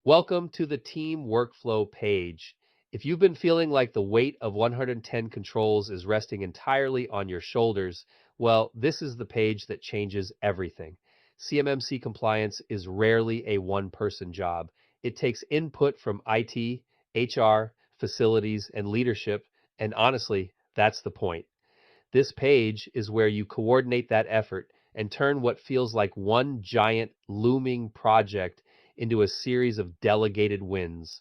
Welcome to the team workflow page. If you've been feeling like the weight of 110 controls is resting entirely on your shoulders, well, this is the page that changes everything. CMMC compliance is rarely a one-person job. It takes input from IT, HR, facilities, and leadership, and honestly, that's the point. This page is where you coordinate that effort and turn what feels like one giant looming project into a series of delegated wins.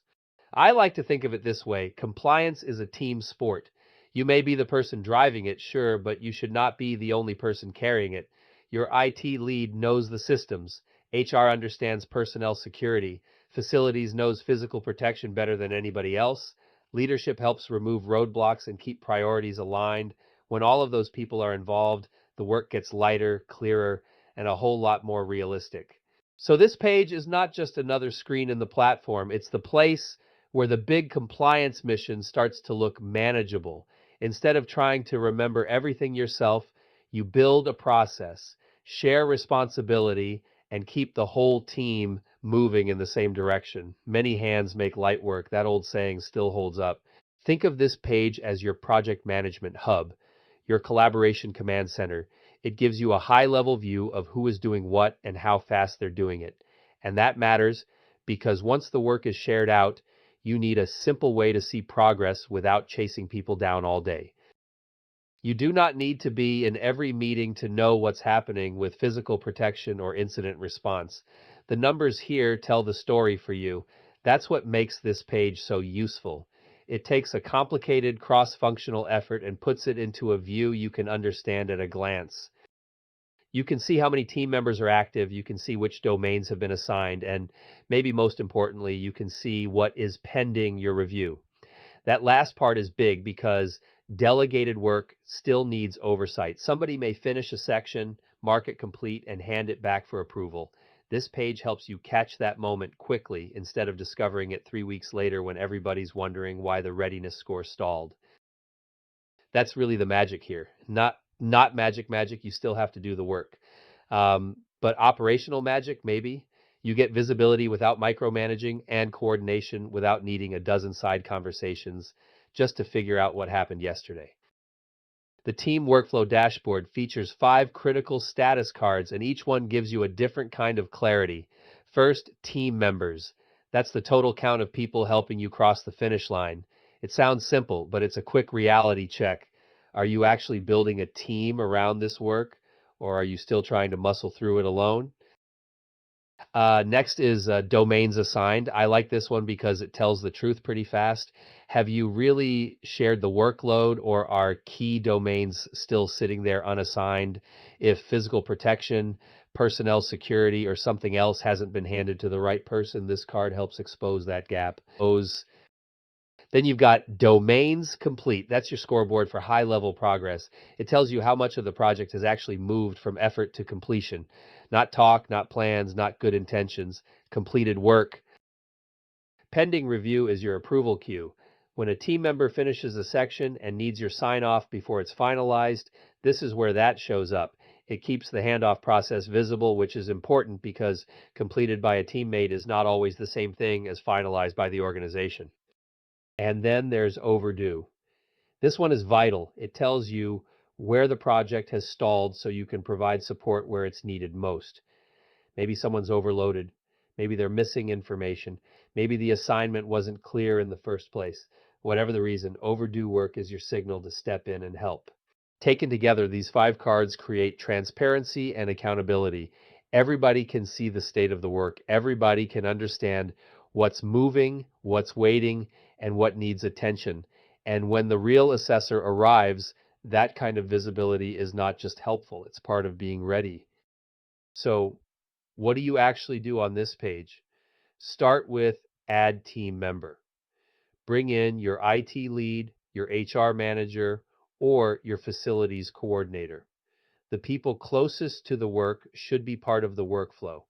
I like to think of it this way: compliance is a team sport. You may be the person driving it, sure, but you should not be the only person carrying it. Your IT lead knows the systems, HR understands personnel security, facilities knows physical protection better than anybody else, leadership helps remove roadblocks and keep priorities aligned. When all of those people are involved, the work gets lighter, clearer, and a whole lot more realistic. So this page is not just another screen in the platform. It's the place where the big compliance mission starts to look manageable. Instead of trying to remember everything yourself, you build a process, share responsibility, and keep the whole team moving in the same direction. Many hands make light work. That old saying still holds up. Think of this page as your project management hub, your collaboration command center. It gives you a high level view of who is doing what and how fast they're doing it. And that matters because once the work is shared out, you need a simple way to see progress without chasing people down all day. You do not need to be in every meeting to know what's happening with physical protection or incident response. The numbers here tell the story for you. That's what makes this page so useful. It takes a complicated cross-functional effort and puts it into a view you can understand at a glance. You can see how many team members are active, you can see which domains have been assigned, and maybe most importantly, you can see what is pending your review. That last part is big because delegated work still needs oversight. Somebody may finish a section, mark it complete, and hand it back for approval. This page helps you catch that moment quickly instead of discovering it 3 weeks later when everybody's wondering why the readiness score stalled. That's really the magic here. Not magic. You still have to do the work. But operational magic, maybe. You get visibility without micromanaging and coordination without needing a dozen side conversations just to figure out what happened yesterday. The team workflow dashboard features 5 critical status cards, and each one gives you a different kind of clarity. First, team members. That's the total count of people helping you cross the finish line. It sounds simple, but it's a quick reality check. Are you actually building a team around this work, or are you still trying to muscle through it alone? Next is domains assigned. I like this one because it tells the truth pretty fast. Have you really shared the workload, or are key domains still sitting there unassigned? If physical protection, personnel security, or something else hasn't been handed to the right person, this card helps expose that gap. Then you've got domains complete. That's your scoreboard for high level progress. It tells you how much of the project has actually moved from effort to completion. Not talk, not plans, not good intentions, completed work. Pending review is your approval queue. When a team member finishes a section and needs your sign off before it's finalized, this is where that shows up. It keeps the handoff process visible, which is important because completed by a teammate is not always the same thing as finalized by the organization. And then there's overdue. This one is vital. It tells you where the project has stalled so you can provide support where it's needed most. Maybe someone's overloaded. Maybe they're missing information. Maybe the assignment wasn't clear in the first place. Whatever the reason, overdue work is your signal to step in and help. Taken together, these 5 cards create transparency and accountability. Everybody can see the state of the work. Everybody can understand what's moving, what's waiting, and what needs attention. And when the real assessor arrives, that kind of visibility is not just helpful, it's part of being ready. So, what do you actually do on this page? Start with add team member. Bring in your IT lead, your HR manager, or your facilities coordinator. The people closest to the work should be part of the workflow.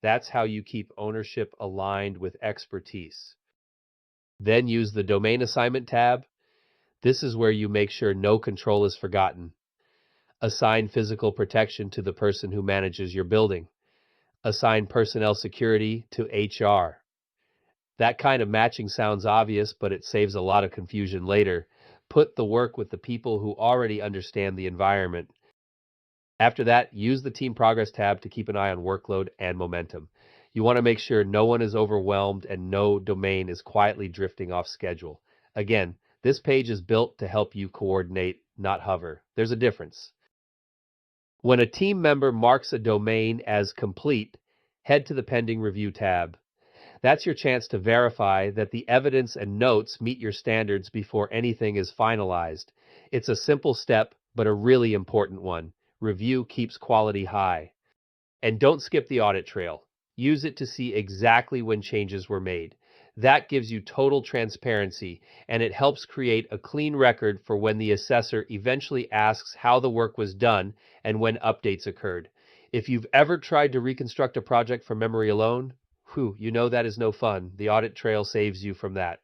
That's how you keep ownership aligned with expertise. Then use the domain assignment tab. This is where you make sure no control is forgotten. Assign physical protection to the person who manages your building. Assign personnel security to HR. That kind of matching sounds obvious, but it saves a lot of confusion later. Put the work with the people who already understand the environment. After that, use the Team Progress tab to keep an eye on workload and momentum. You want to make sure no one is overwhelmed and no domain is quietly drifting off schedule. Again, this page is built to help you coordinate, not hover. There's a difference. When a team member marks a domain as complete, head to the Pending Review tab. That's your chance to verify that the evidence and notes meet your standards before anything is finalized. It's a simple step, but a really important one. Review keeps quality high. And don't skip the audit trail. Use it to see exactly when changes were made. That gives you total transparency, and it helps create a clean record for when the assessor eventually asks how the work was done and when updates occurred. If you've ever tried to reconstruct a project from memory alone, you know that is no fun. The audit trail saves you from that.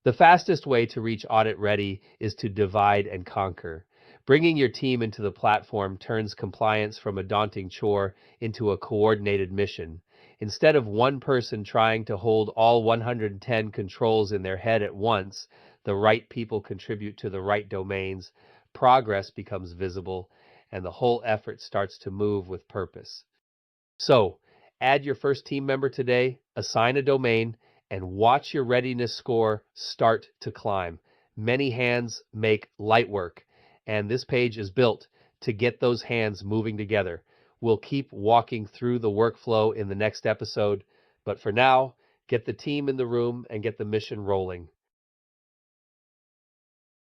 The fastest way to reach audit ready is to divide and conquer. Bringing your team into the platform turns compliance from a daunting chore into a coordinated mission. Instead of one person trying to hold all 110 controls in their head at once, the right people contribute to the right domains, progress becomes visible, and the whole effort starts to move with purpose. So, add your first team member today, assign a domain, and watch your readiness score start to climb. Many hands make light work, and this page is built to get those hands moving together. We'll keep walking through the workflow in the next episode, but for now, get the team in the room and get the mission rolling.